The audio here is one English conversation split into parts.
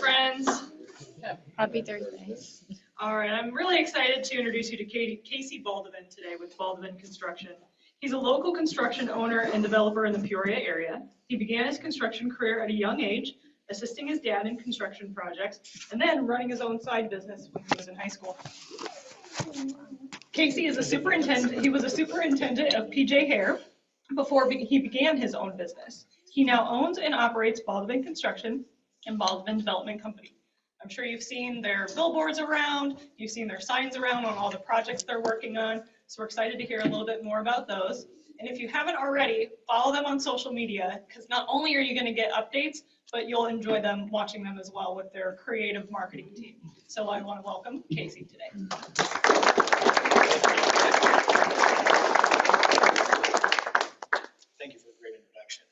friends. Happy Thursday. All right, I'm really excited to introduce you to Casey Baldovin today with Baldovin Construction. He's a local construction owner and developer in the Peoria area. He began his construction career at a young age, assisting his dad in construction projects, and then running his own side business when he was in high school. Casey is a superintendent. He was a superintendent of PJ Hair before he began his own business. He now owns and operates Baldovin Construction and Baldovin Development Company. I'm sure you've seen their billboards around, you've seen their signs around on all the projects they're working on, so we're excited to hear a little bit more about those. And if you haven't already, follow them on social media, because not only are you going to get updates, but you'll enjoy them watching them as well with their creative marketing team. So I want to welcome Casey today. Thank you for the great introduction.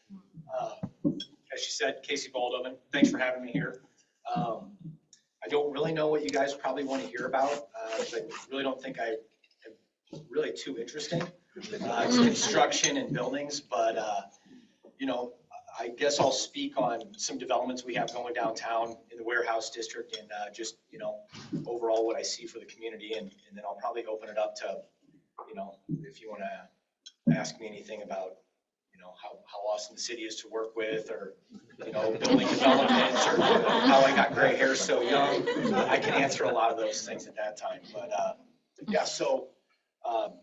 As she said, Casey Baldovin, thanks for having me here. I don't really know what you guys probably want to hear about. I really don't think I am really too interesting. It's construction and buildings, but you know, I guess I'll speak on some developments we have going downtown in the warehouse district and just, you know, overall what I see for the community. And then I'll probably open it up to, you know, if you want to ask me anything about, you know, how awesome the city is to work with, or, you know, building developments, or how I got gray hair so young. I can answer a lot of those things at that time. But yeah, so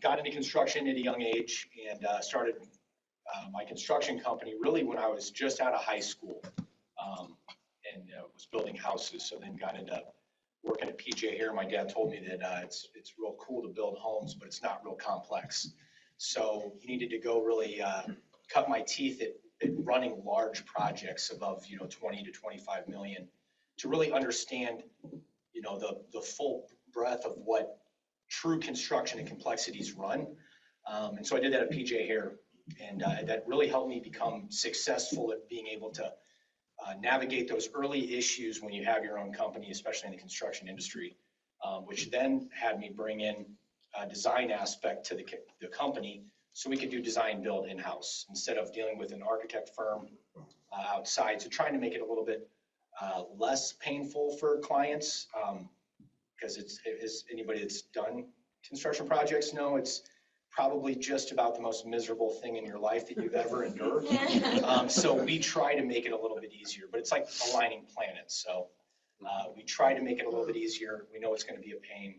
got into construction at a young age and started my construction company really when I was just out of high school, and was building houses. So then got into working at PJ Hair. My dad told me that it's real cool to build homes, but it's not real complex. So he needed to go really cut my teeth at running large projects above, you know, 20 to 25 million to really understand, you know, the full breadth of what true construction and complexities run. And so I did that at PJ Hair, and that really helped me become successful at being able to navigate those early issues when you have your own company, especially in the construction industry, which then had me bring in a design aspect to the company, so we could do design build in-house instead of dealing with an architect firm outside. So trying to make it a little bit less painful for clients, because it's anybody that's done construction projects know it's probably just about the most miserable thing in your life that you've ever endured. So we try to make it a little bit easier, but it's like aligning planets. So we try to make it a little bit easier. We know it's going to be a pain.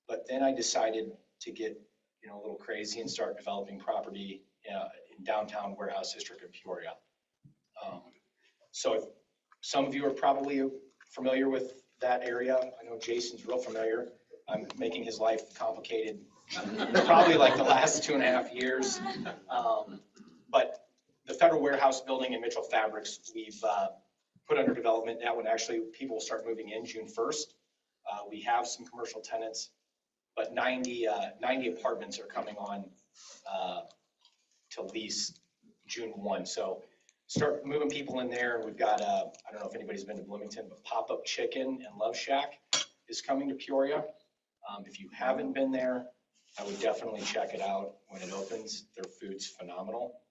But then I decided to get, you know, a little crazy and start developing property in downtown warehouse district of Peoria. So if some of you are probably familiar with that area. I know Jason's real familiar. I'm making his life complicated probably like the last 2.5 years. But the Federal Warehouse building in Mitchell Fabrics, we've put under development. That one actually, people will start moving in June 1st. We have some commercial tenants, but 90 apartments are coming on to lease June 1. So start moving people in there. We've got, I don't know if anybody's been to Bloomington, but Pop-Up Chicken and Love Shack is coming to Peoria. If you haven't been there, I would definitely check it out when it opens. Their food's phenomenal.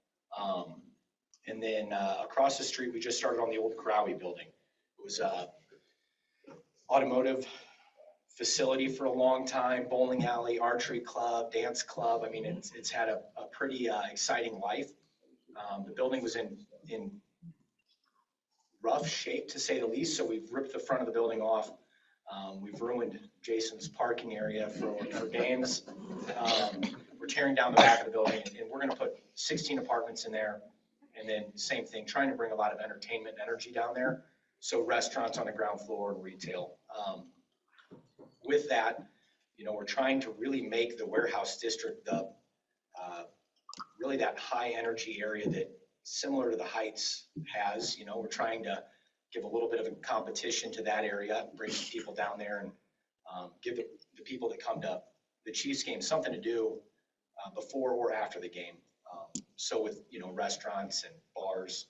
And then across the street, we just started on the old Crowie building. It was automotive facility for a long time, bowling alley, archery club, dance club. I mean, it's had a pretty exciting life. The building was in rough shape, to say the least, so we've ripped the front of the building off. We've ruined Jason's parking area for games. We're tearing down the back of the building, and we're going to put 16 apartments in there. And then same thing, trying to bring a lot of entertainment energy down there. So restaurants on the ground floor and retail. With that, you know, we're trying to really make the warehouse district the really that high energy area that similar to the Heights has. You know, we're trying to give a little bit of a competition to that area, bring some people down there, and give the people that come to the Chiefs game something to do before or after the game. So with, you know, restaurants and bars,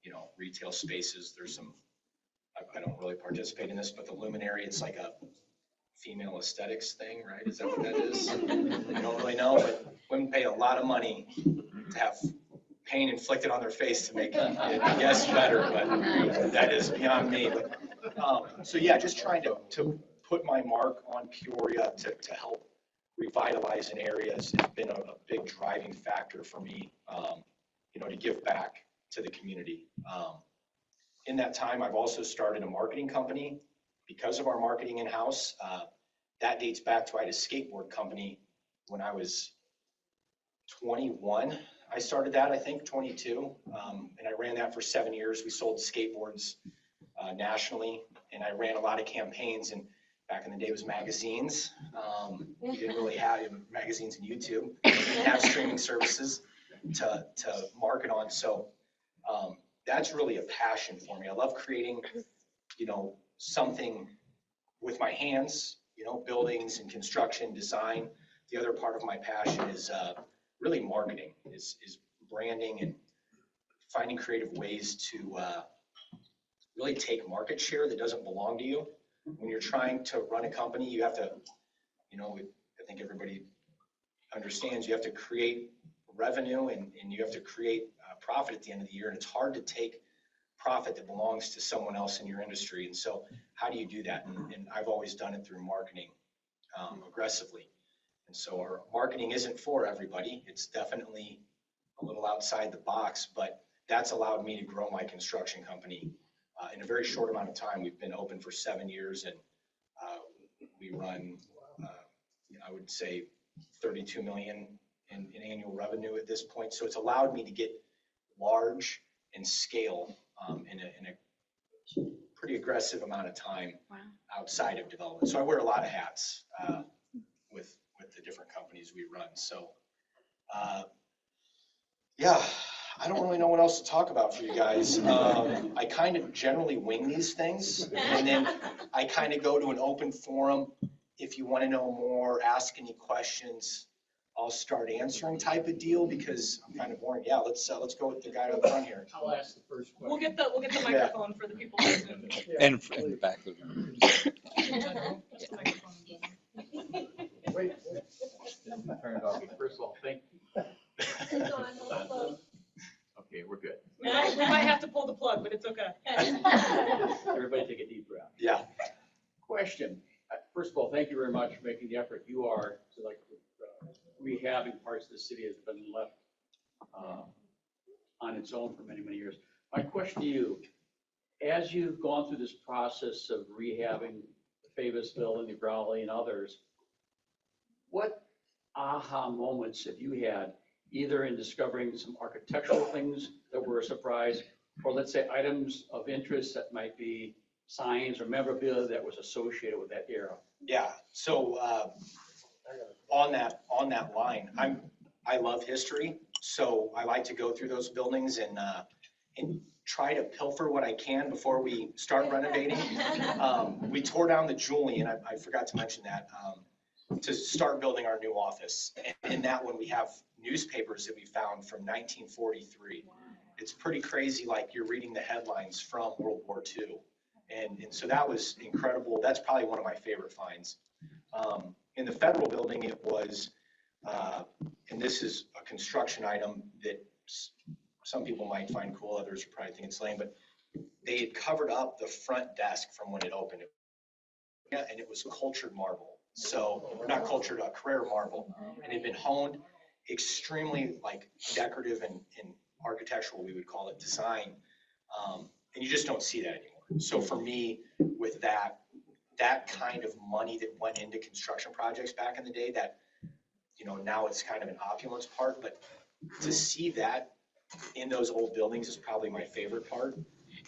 you know, retail spaces, there's some, I don't really participate in this, but the Luminary, it's like a female aesthetics thing, right? Is that what that is? I don't really know, but women pay a lot of money to have pain inflicted on their face to make it yes better, but that is beyond me. But, so yeah, just trying to put my mark on Peoria to help revitalize an area has been a big driving factor for me, to give back to the community. In that time, I've also started a marketing company because of our marketing in-house. That dates back to I had a skateboard company when I was 21. I started that, I think, 22, and I ran that for 7 years. We sold skateboards nationally, and I ran a lot of campaigns. And back in the day, it was magazines. We didn't really have magazines and YouTube. We didn't have streaming services to market on. So that's really a passion for me. I love creating, something with my hands, buildings and construction, design. The other part of my passion is really marketing, is branding and finding creative ways to really take market share that doesn't belong to you. When you're trying to run a company, you have to, I think everybody understands, you have to create revenue and you have to create profit at the end of the year. And it's hard to take profit that belongs to someone else in your industry. And so how do you do that? And I've always done it through marketing aggressively. And so our marketing isn't for everybody. It's definitely a little outside the box, but that's allowed me to grow my construction company in a very short amount of time. We've been open for 7 years, and we run, I would say, 32 million in annual revenue at this point. So it's allowed me to get large and scale in a pretty aggressive amount of time outside of development. So I wear a lot of hats with the different companies we run. So yeah, I don't really know what else to talk about for you guys. I kind of generally wing these things, and then I kind of go to an open forum. If you want to know more, ask any questions, I'll start answering type of deal, because I'm kind of boring. Yeah, let's go with the guy up front here. I'll ask the first question. We'll get the microphone for the people listening. And in the back of the room. Wait. Turn it off. First of all, thank you. Okay, we're good. We might have to pull the plug, but it's okay. Everybody take a deep breath. Yeah. Question. First of all, thank you very much for making the effort. You are, so like rehabbing parts of the city has been left on its own for many, many years. My question to you, as you've gone through this process of rehabbing the Fayetteville and the Growley and others, what aha moments have you had, either in discovering some architectural things that were a surprise, or let's say items of interest that might be signs or memorabilia that was associated with that era? Yeah. So on that line, I love history, so I like to go through those buildings and try to pilfer what I can before we start renovating. We tore down the Julian, I forgot to mention that, to start building our new office. And in that one, we have newspapers that we found from 1943. It's pretty crazy, like you're reading the headlines from World War II. And so that was incredible. That's probably one of my favorite finds. In the federal building, it was, and this is a construction item that some people might find cool, others probably think it's lame, but they had covered up the front desk from when it opened. And it was cultured marble. So, or not cultured, Carrara marble. And it had been honed, extremely like decorative and architectural, we would call it, design. And you just don't see that anymore. So for me, with that kind of money that went into construction projects back in the day, that, now it's kind of an opulence part, but to see that in those old buildings is probably my favorite part.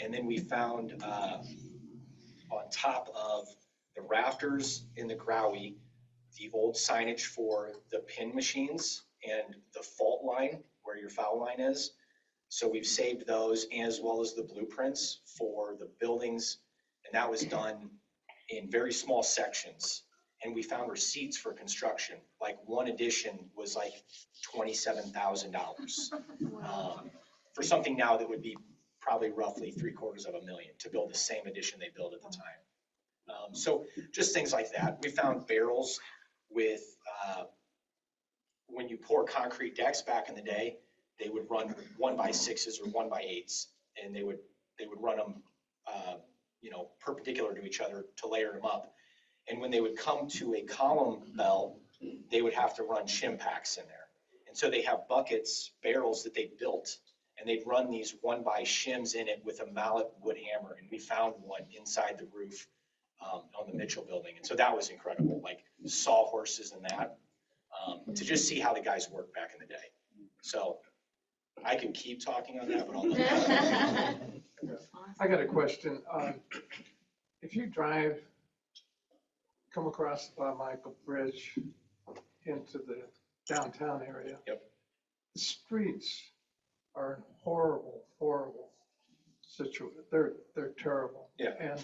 And then we found on top of the rafters in the Growie, the old signage for the pin machines and the fault line where your foul line is. So we've saved those, as well as the blueprints for the buildings. And that was done in very small sections. And we found receipts for construction. Like one edition was like $27,000 for something now that would be probably roughly $750,000 to build the same edition they built at the time. So just things like that. We found barrels with, when you pour concrete decks back in the day, they would run 1x6s or 1x8s, and they would run them, perpendicular to each other to layer them up. And when they would come to a column bell, they would have to run shim packs in there. And so they have buckets, barrels that they built, and they'd run these 1x shims in it with a mallet wood hammer. And we found one inside the roof on the Mitchell building. And so that was incredible, like sawhorses and that, to just see how the guys worked back in the day. So I can keep talking on that, but I'll let you. I got a question. If you come across the Bob Michael Bridge into the downtown area. Yep. The streets are in horrible situation. They're terrible. Yeah. And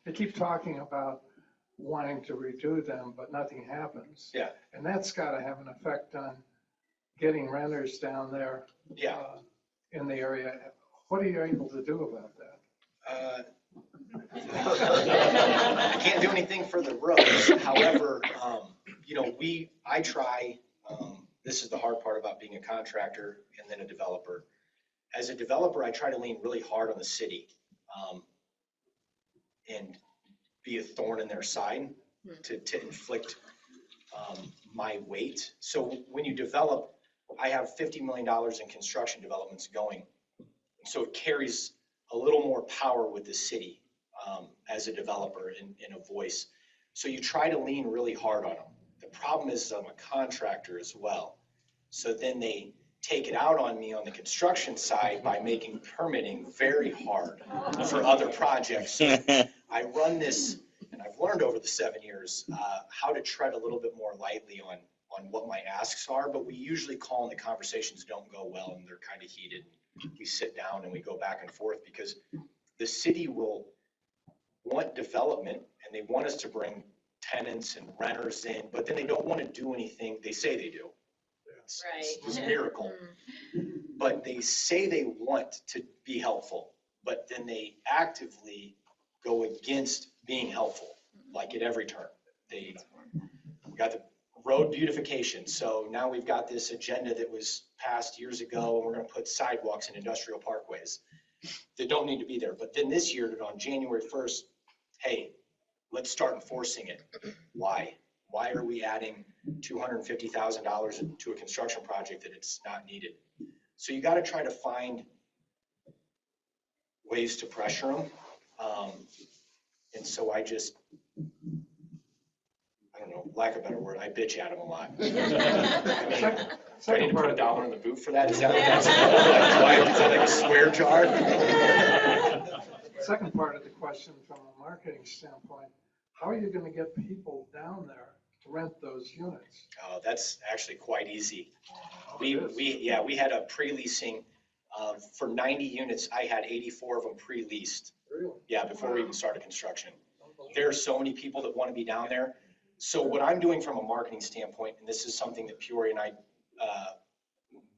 they keep talking about wanting to redo them, but nothing happens. Yeah. And that's got to have an effect on getting renters down there. Yeah. In the area. What are you able to do about that? I can't do anything for the roads. However, I try, this is the hard part about being a contractor and then a developer. As a developer, I try to lean really hard on the city and be a thorn in their side to inflict my weight. So when you develop, I have $50 million in construction developments going. So it carries a little more power with the city as a developer in a voice. So you try to lean really hard on them. The problem is I'm a contractor as well. So then they take it out on me on the construction side by making permitting very hard for other projects. So I run this, and I've learned over the 7 years how to tread a little bit more lightly on what my asks are, but we usually call and the conversations don't go well and they're kind of heated. We sit down and we go back and forth because the city will want development and they want us to bring tenants and renters in, but then they don't want to do anything they say they do. It's a miracle. But they say they want to be helpful, but then they actively go against being helpful, like at every turn. We got the road beautification. So now we've got this agenda that was passed years ago, and we're going to put sidewalks in industrial parkways that don't need to be there. But then this year, on January 1st, hey, let's start enforcing it. Why? Why are we adding $250,000 to a construction project that it's not needed? So you got to try to find ways to pressure them. And so I don't know, lack of a better word, I bitch at them a lot. I mean, do I need to put $1 in the boot for that? Is that like a swear jar? Second part of the question from a marketing standpoint, how are you going to get people down there to rent those units? Oh, that's actually quite easy. We had a pre-leasing for 90 units. I had 84 of them pre-leased. Really? Yeah, before we even started construction. There are so many people that want to be down there. So what I'm doing from a marketing standpoint, and this is something that Peoria and I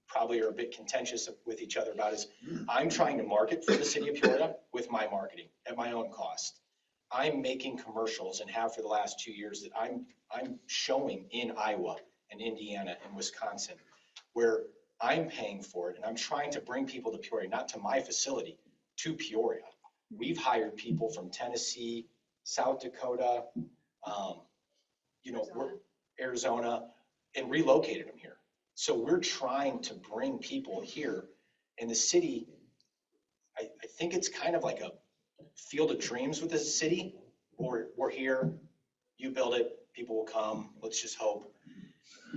probably are a bit contentious with each other about, is I'm trying to market for the city of Peoria with my marketing at my own cost. I'm making commercials and have for the last 2 years that I'm showing in Iowa and Indiana and Wisconsin where I'm paying for it, and I'm trying to bring people to Peoria, not to my facility, to Peoria. We've hired people from Tennessee, South Dakota, Arizona, and relocated them here. So we're trying to bring people here. In the city, I think it's kind of like a field of dreams with this city. We're here, you build it, people will come, let's just hope.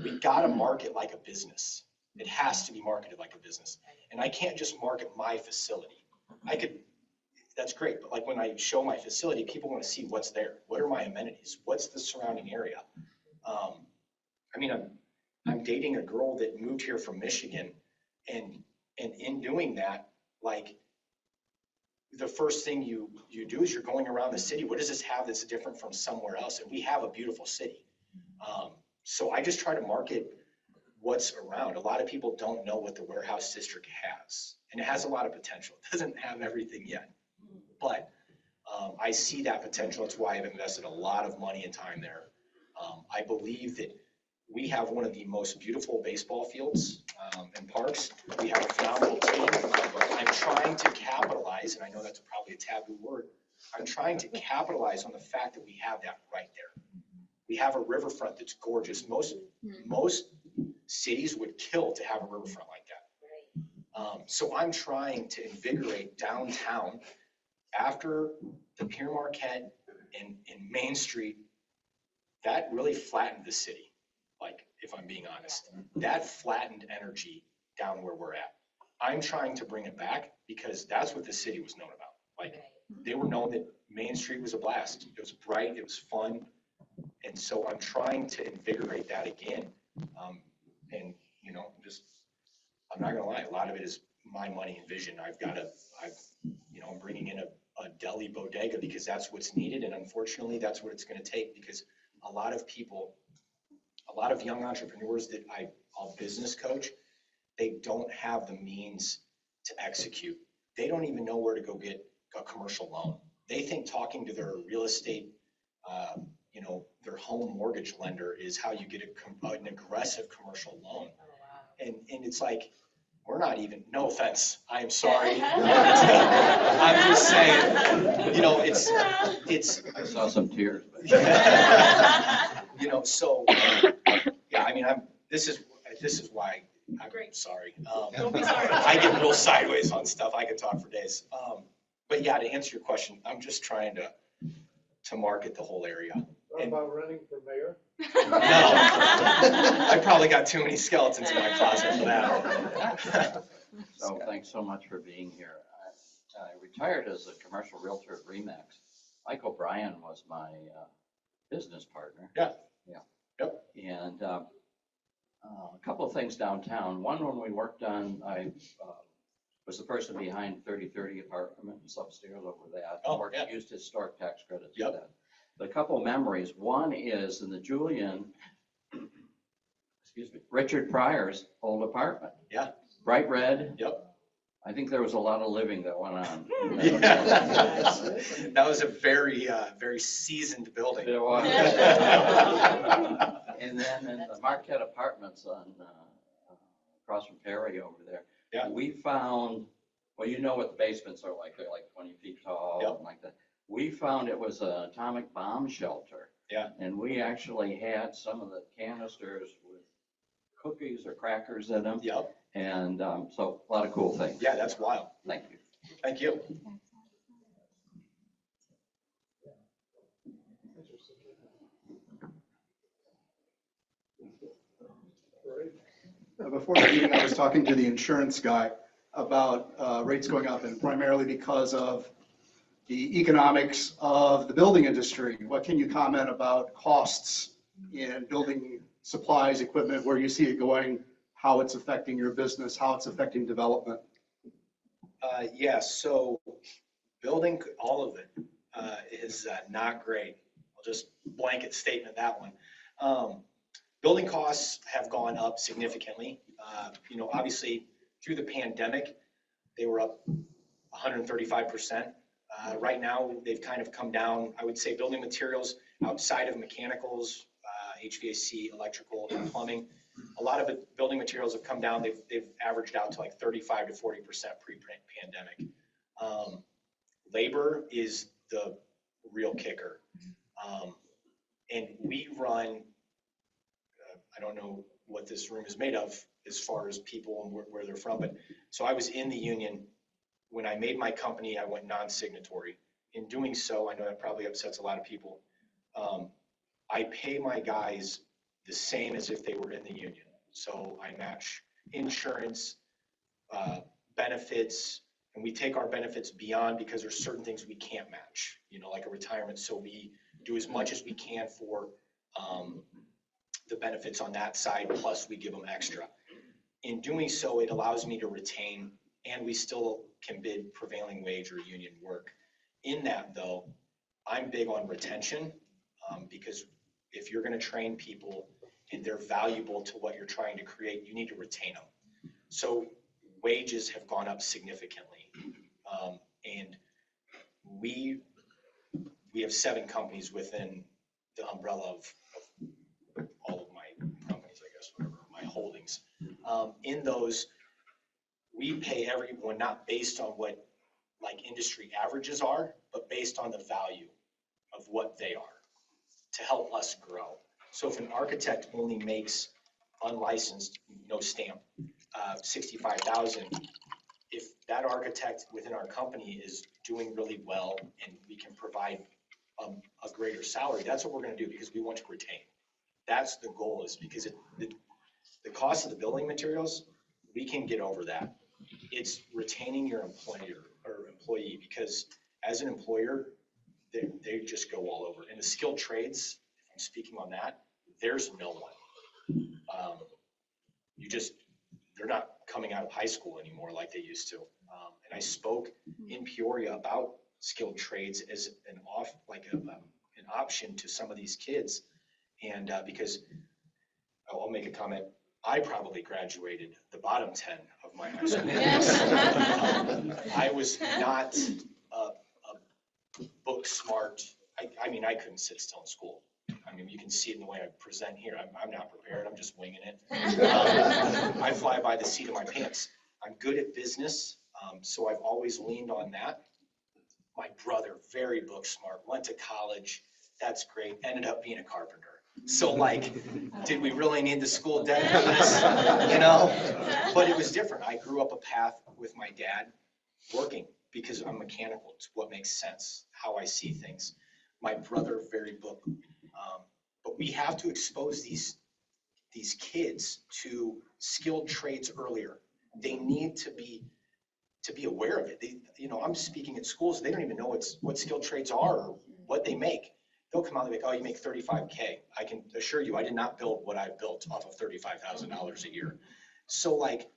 We gotta market like a business. It has to be marketed like a business. And I can't just market my facility. That's great, but like when I show my facility, people want to see what's there. What are my amenities? What's the surrounding area? I'm dating a girl that moved here from Michigan, and in doing that, like the first thing you do is you're going around the city. What does this have that's different from somewhere else? And we have a beautiful city. So I just try to market what's around. A lot of people don't know what the warehouse district has, and it has a lot of potential. It doesn't have everything yet. But I see that potential. That's why I've invested a lot of money and time there. I believe that we have one of the most beautiful baseball fields and parks. We have a phenomenal team. I'm trying to capitalize, and I know that's probably a taboo word, I'm trying to capitalize on the fact that we have that right there. We have a riverfront that's gorgeous. Most cities would kill to have a riverfront like that. So I'm trying to invigorate downtown after the Pier Marquette and Main Street. That really flattened the city. Like, if I'm being honest, that flattened energy down where we're at. I'm trying to bring it back because that's what the city was known about. Like, they were known that Main Street was a blast. It was bright, it was fun. And so I'm trying to invigorate that again. And, you know, I'm not gonna lie, a lot of it is my money and vision. I'm bringing in a deli bodega because that's what's needed. And unfortunately, that's what it's gonna take because a lot of young entrepreneurs that I'll business coach, they don't have the means to execute. They don't even know where to go get a commercial loan. They think talking to their real estate, their home mortgage lender is how you get an aggressive commercial loan. And it's like, we're not even, no offense, I am sorry. I'm just saying, it's. I saw some tears. This is why I'm Great. sorry. Don't be sorry. I get real sideways on stuff. I could talk for days. But yeah, to answer your question, I'm just trying to market the whole area. What about running for mayor? No, I probably got too many skeletons in my closet for that. So thanks so much for being here. I retired as a commercial realtor at Remax. Mike O'Brien was my business partner. Yeah. Yeah. Yep. And a couple of things downtown. One, when we worked on, I was the person behind 3030 apartments upstairs over that. Oh, yeah. Used historic tax credits for Yep. that. But a couple of memories. One is in the Julian, Richard Pryor's old apartment. Yeah. Bright red. Yep. I think there was a lot of living that went on. Yeah. That was a very, very seasoned building. There was. And then in the Marquette Apartments on across from Perry over there, Yeah. we found, well, you know what the basements are like. They're like 20 feet tall Yep. and like that. We found it was an atomic bomb shelter. Yeah. And we actually had some of the canisters with cookies or crackers in them. Yep. And so a lot of cool things. Yeah, that's wild. Thank you. Thank you. Before the meeting, I was talking to the insurance guy about rates going up, and primarily because of the economics of the building industry. What can you comment about costs in building supplies, equipment, where you see it going, how it's affecting your business, how it's affecting development? Yes, so building, all of it is not great. I'll just blanket statement that one. Building costs have gone up significantly. Obviously through the pandemic, they were up 135%. Right now, they've kind of come down. I would say building materials outside of mechanicals, HVAC, electrical, and plumbing, a lot of it, building materials have come down. They've averaged out to like 35 to 40% pre-pandemic. Labor is the real kicker. And we run, I don't know what this room is made of as far as people and where they're from, but so I was in the union. When I made my company, I went non-signatory. In doing so, I know that probably upsets a lot of people. I pay my guys the same as if they were in the union. So I match insurance, benefits, and we take our benefits beyond because there's certain things we can't match, like a retirement. So we do as much as we can for the benefits on that side, plus we give them extra. In doing so, it allows me to retain, and we still can bid prevailing wage or union work. In that though, I'm big on retention because if you're going to train people and they're valuable to what you're trying to create, you need to retain them. So wages have gone up significantly. And we have 7 companies within the umbrella of all of my companies. buildings. In those, we pay everyone not based on what like industry averages are, but based on the value of what they are to help us grow. So if an architect only makes unlicensed, no stamp, 65,000, if that architect within our company is doing really well and we can provide a greater salary, that's what we're gonna do because we want to retain. That's the goal, is because the cost of the building materials, we can get over that. It's retaining your employee, because as an employer, they just go all over. In the skilled trades, if I'm speaking on that, there's no one. They're not coming out of high school anymore like they used to. And I spoke in Peoria about skilled trades as an option to some of these kids. And because I'll make a comment, I probably graduated the bottom 10 of my high school. I was not a book smart. I mean, I couldn't sit still in school. I mean, you can see it in the way I present here. I'm not prepared. I'm just winging it. I fly by the seat of my pants. I'm good at business, so I've always leaned on that. My brother, very book smart, went to college. That's great. Ended up being a carpenter. So like, did we really need the school debt for this? You know? But it was different. I grew up a path with my dad working because I'm mechanical. It's what makes sense, how I see things. My brother, very book. But we have to expose these kids to skilled trades earlier. They need to be aware of it. I'm speaking at schools, they don't even know what skilled trades are or what they make. They'll come out and be like, oh, you make $35K. I can assure you, I did not build what I've built off of $35,000 a year. So like,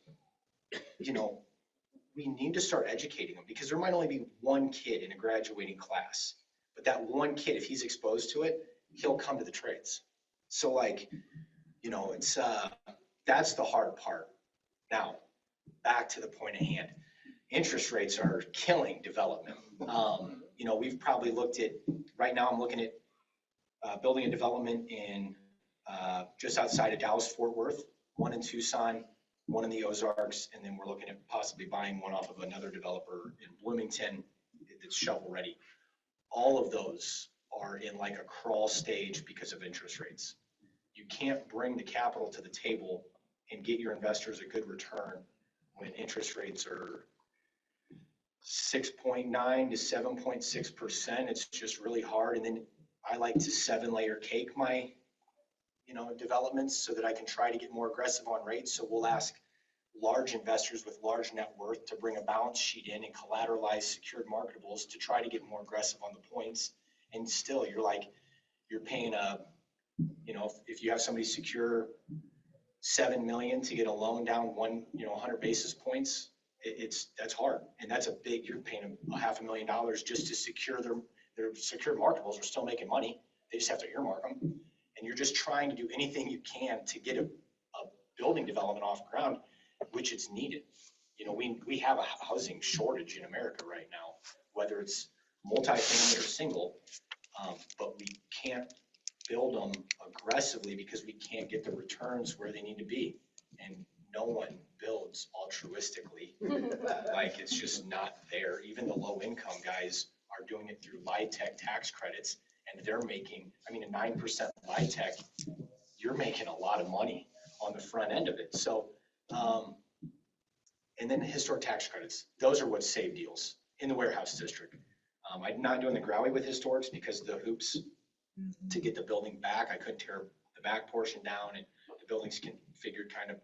we need to start educating them, because there might only be one kid in a graduating class, but that one kid, if he's exposed to it, he'll come to the trades. So like, it's, that's the hard part. Now, back to the point at hand. Interest rates are killing development. We've probably looked at, right now I'm looking at building a development in just outside of Dallas-Fort Worth, one in Tucson, one in the Ozarks, and then we're looking at possibly buying one off of another developer in Bloomington that's shovel ready. All of those are in like a crawl stage because of interest rates. You can't bring the capital to the table and get your investors a good return when interest rates are 6.9 to 7.6%. It's just really hard. And then I like to 7-layer cake my, developments so that I can try to get more aggressive on rates. So we'll ask large investors with large net worth to bring a balance sheet in and collateralize secured marketables to try to get more aggressive on the points. And still, you're paying if you have somebody secure $7 million to get a loan down 100 basis points, that's hard. And that's you're paying $500,000 just to secure their secured marketables. Are still making money. They just have to earmark them. And you're just trying to do anything you can to get a building development off the ground, which is needed. We have a housing shortage in America right now, whether it's multifamily or single, but we can't build them aggressively because we can't get the returns where they need to be. And no one builds altruistically. Like, it's just not there. Even the low income guys are doing it through LIHTC tax credits, and they're making, a 9% LIHTC, you're making a lot of money on the front end of it. So, and then historic tax credits, those are what save deals in the warehouse district. I'm not doing the Growie with historics because of the hoops to get the building back. I couldn't tear the back portion down, and the building's configured kind of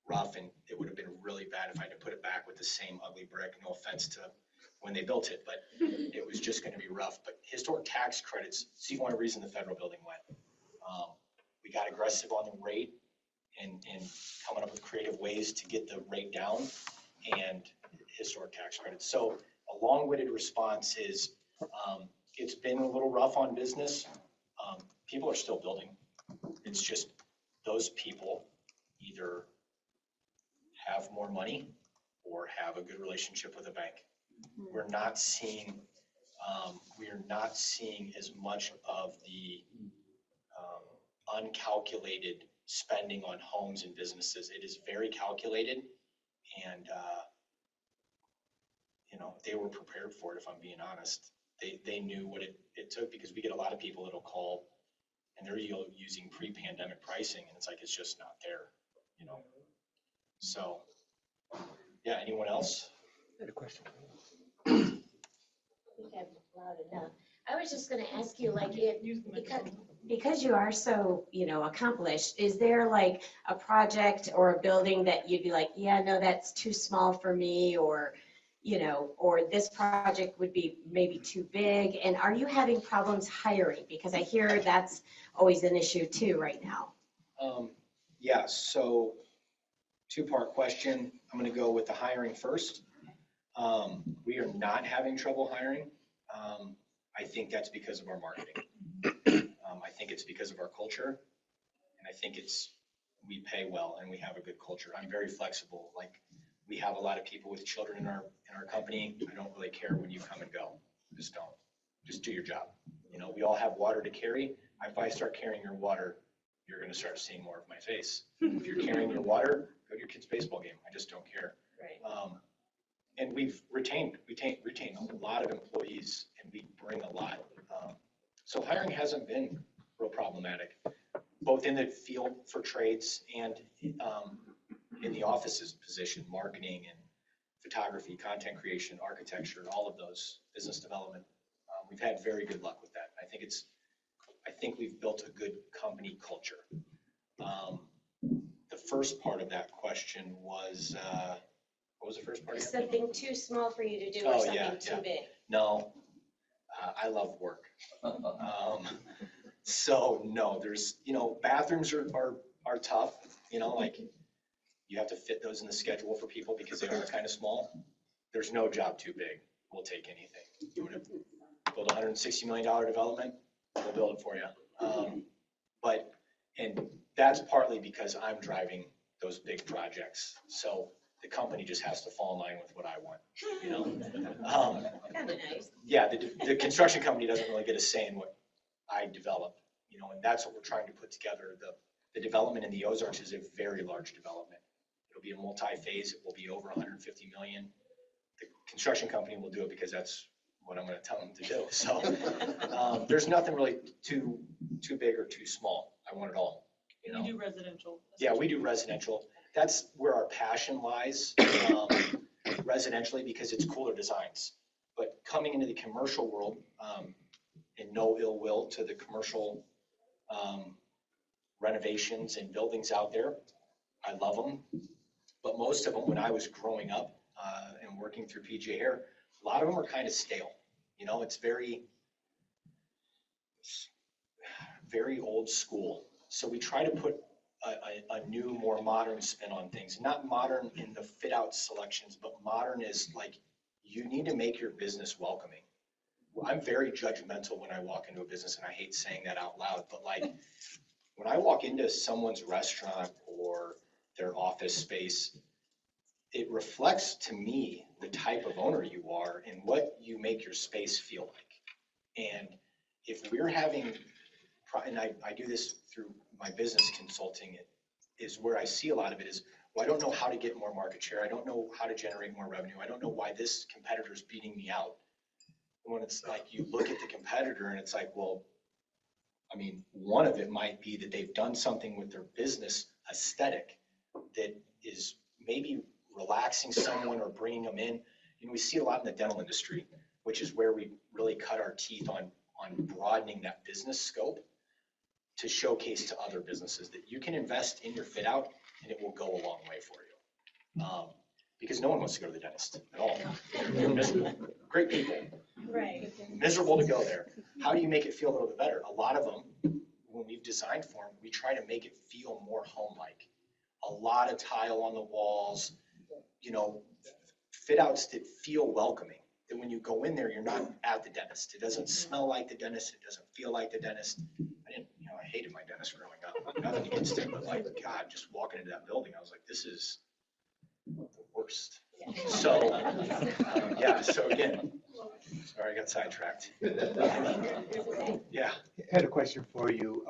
rough, and it would have been really bad if I had to put it back with the same ugly brick. No offense to when they built it, but it was just going to be rough. But historic tax credits, it's the only reason the federal building went. We got aggressive on the rate and coming up with creative ways to get the rate down, and historic tax credits. So a long-winded response is it's been a little rough on business. People are still building. It's just those people either have more money or have a good relationship with a bank. We're not seeing as much of the uncalculated spending on homes and businesses. It is very calculated, and, you know, they were prepared for it, if I'm being honest. They knew what it took, because we get a lot of people that'll call and they're using pre-pandemic pricing, and it's like, it's just not there, you know? So, yeah, anyone else? I had a question. I think I'm loud enough. I was just gonna ask you, like, because you are so, accomplished, is there like a project or a building that you'd be like, yeah, no, that's too small for me, or, or this project would be maybe too big? And are you having problems hiring? Because I hear that's always an issue too right now. Yeah, so two-part question. I'm gonna go with the hiring first. We are not having trouble hiring. I think that's because of our marketing. I think it's because of our culture, and I think we pay well and we have a good culture. I'm very flexible. Like, we have a lot of people with children in our company. I don't really care when you come and go. Just don't. Just do your job. You know, we all have water to carry. If I start carrying your water, you're gonna start seeing more of my face. If you're carrying your water, go to your kid's baseball game. I just don't care. Right. And we've retained a lot of employees, and we bring a lot. So hiring hasn't been real problematic, both in the field for trades and in the office's position, marketing and photography, content creation, architecture, all of those, business development. We've had very good luck with that. I think we've built a good company culture. The first part of that question was, what was the first part? Something too small for you to do, Oh, or something yeah, too yeah. big? No, I love work. So no, there's, bathrooms are tough, like, you have to fit those in the schedule for people because they are kind of small. There's no job too big. We'll take anything. You want to build a $160 million development, we'll build it for you. And that's partly because I'm driving those big projects. So the company just has to fall in line with what I want, Kind of nice. Yeah, the construction company doesn't really get a say in what I develop, and that's what we're trying to put together. The development in the Ozarks is a very large development. It'll be a multi-phase. It will be over 150 million. The construction company will do it because that's what I'm going to tell them to do. So there's nothing really too big or too small. I want it all. You do residential. Yeah, we do residential. That's where our passion lies, residentially, because it's cooler designs. But coming into the commercial world, and no ill will to the commercial renovations and buildings out there, I love them. But most of them, when I was growing up and working through PJ Hair, a lot of them are kind of stale. It's very, very old school. So we try to put a new, more modern spin on things. Not modern in the fit out selections, but modern is like, you need to make your business welcoming. I'm very judgmental when I walk into a business, and I hate saying that out loud, but like, when I walk into someone's restaurant or their office space, it reflects to me the type of owner you are and what you make your space feel like. And if we're having, and I do this through my business consulting, is where I see a lot of it is, well, I don't know how to get more market share. I don't know how to generate more revenue. I don't know why this competitor is beating me out. When it's like, you look at the competitor and it's like, well, I mean, one of it might be that they've done something with their business aesthetic that is maybe relaxing someone or bringing them in. We see a lot in the dental industry, which is where we really cut our teeth on broadening that business scope to showcase to other businesses that you can invest in your fit out and it will go a long way for you. Because no one wants to go to the dentist at all. They're miserable. Great people. Right. Miserable to go there. How do you make it feel a little bit better? A lot of them, when we've designed for them, we try to make it feel more home-like. A lot of tile on the walls, fit outs that feel welcoming. That when you go in there, you're not at the dentist. It doesn't smell like the dentist. It doesn't feel like the dentist. I hated my dentist growing up. Nothing against him, but like, God, just walking into that building, I was like, this is the worst. So, so again, sorry, I got sidetracked. Yeah. I had a question for you.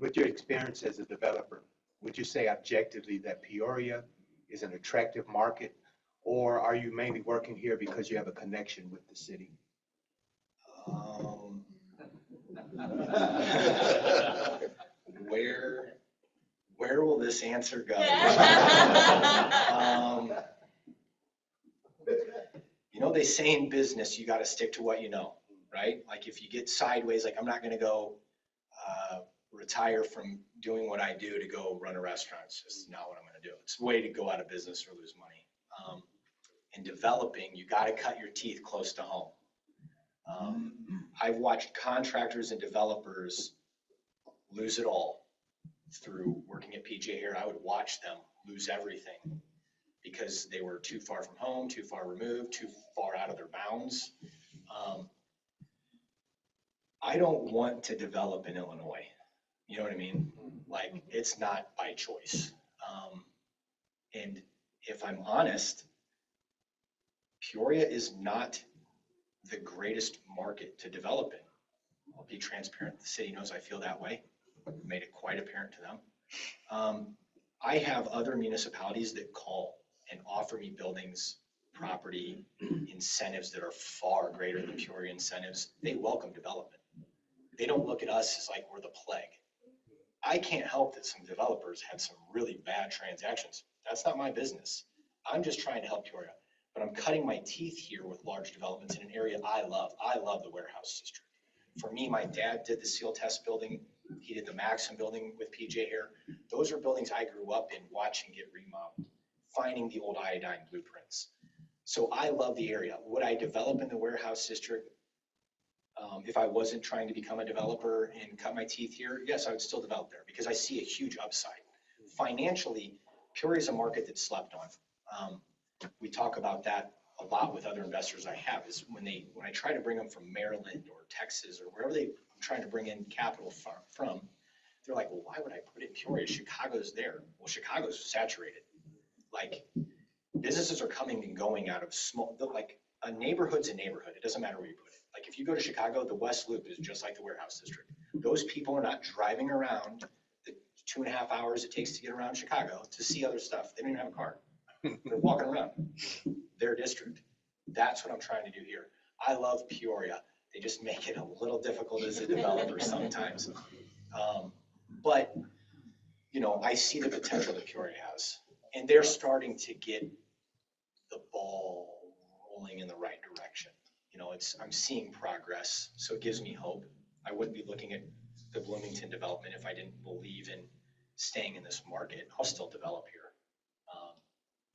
with your experience as a developer, would you say objectively that Peoria is an attractive market? Or are you mainly working here because you have a connection with the city? Where will this answer go? They say in business, you got to stick to what you know, right? Like if you get sideways, like I'm not going to go retire from doing what I do to go run a restaurant. It's just not what I'm going to do. It's a way to go out of business or lose money. In developing, you got to cut your teeth close to home. I've watched contractors and developers lose it all through working at PJ here. I would watch them lose everything because they were too far from home, too far removed, too far out of their bounds. I don't want to develop in Illinois. You know what I mean? Like, it's not by choice. And if I'm honest, Peoria is not the greatest market to develop in. I'll be transparent. The city knows I feel that way. Made it quite apparent to them. I have other municipalities that call and offer me buildings, property, incentives that are far greater than Peoria incentives. They welcome development. They don't look at us as like we're the plague. I can't help that some developers had some really bad transactions. That's not my business. I'm just trying to help Peoria. But I'm cutting my teeth here with large developments in an area I love. I love the warehouse district. For me, my dad did the Seal Test building. He did the Maxim building with PJ here. Those are buildings I grew up in watching get remodeled, finding the old iodine blueprints. So I love the area. Would I develop in the warehouse district if I wasn't trying to become a developer and cut my teeth here? Yes, I would still develop there because I see a huge upside. Financially, Peoria is a market that's slept on. We talk about that a lot with other investors I have, is when I try to bring them from Maryland or Texas or wherever I'm trying to bring in capital from, they're like, well, why would I put it in Peoria? Chicago's there. Well, Chicago's saturated. Like, businesses are coming and going out of like a neighborhood's a neighborhood. It doesn't matter where you put it. Like if you go to Chicago, the West Loop is just like the warehouse district. Those people are not driving around the 2.5 hours it takes to get around Chicago to see other stuff. They don't even have a car. They're walking around their district. That's what I'm trying to do here. I love Peoria. They just make it a little difficult as a developer sometimes. But, I see the potential that Peoria has. And they're starting to get the ball rolling in the right direction. I'm seeing progress, so it gives me hope. I wouldn't be looking at the Bloomington development if I didn't believe in staying in this market. I'll still develop here.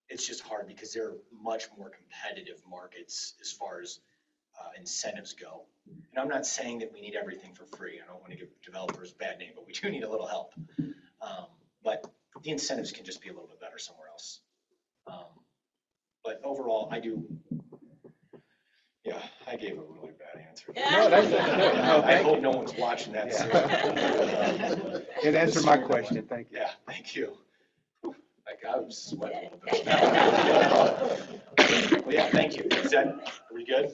It's just hard because they're much more competitive markets as far as incentives go. And I'm not saying that we need everything for free. I don't want to give developers a bad name, but we do need a little help. But the incentives can just be a little bit better somewhere else. But overall, I gave a really bad answer. No, that's good. No, I thank hope you. no one's watching that. Yeah. It answered my question. Thank you. Yeah, thank you. Like I was sweating a little bit. Well, yeah, thank you. Are we good?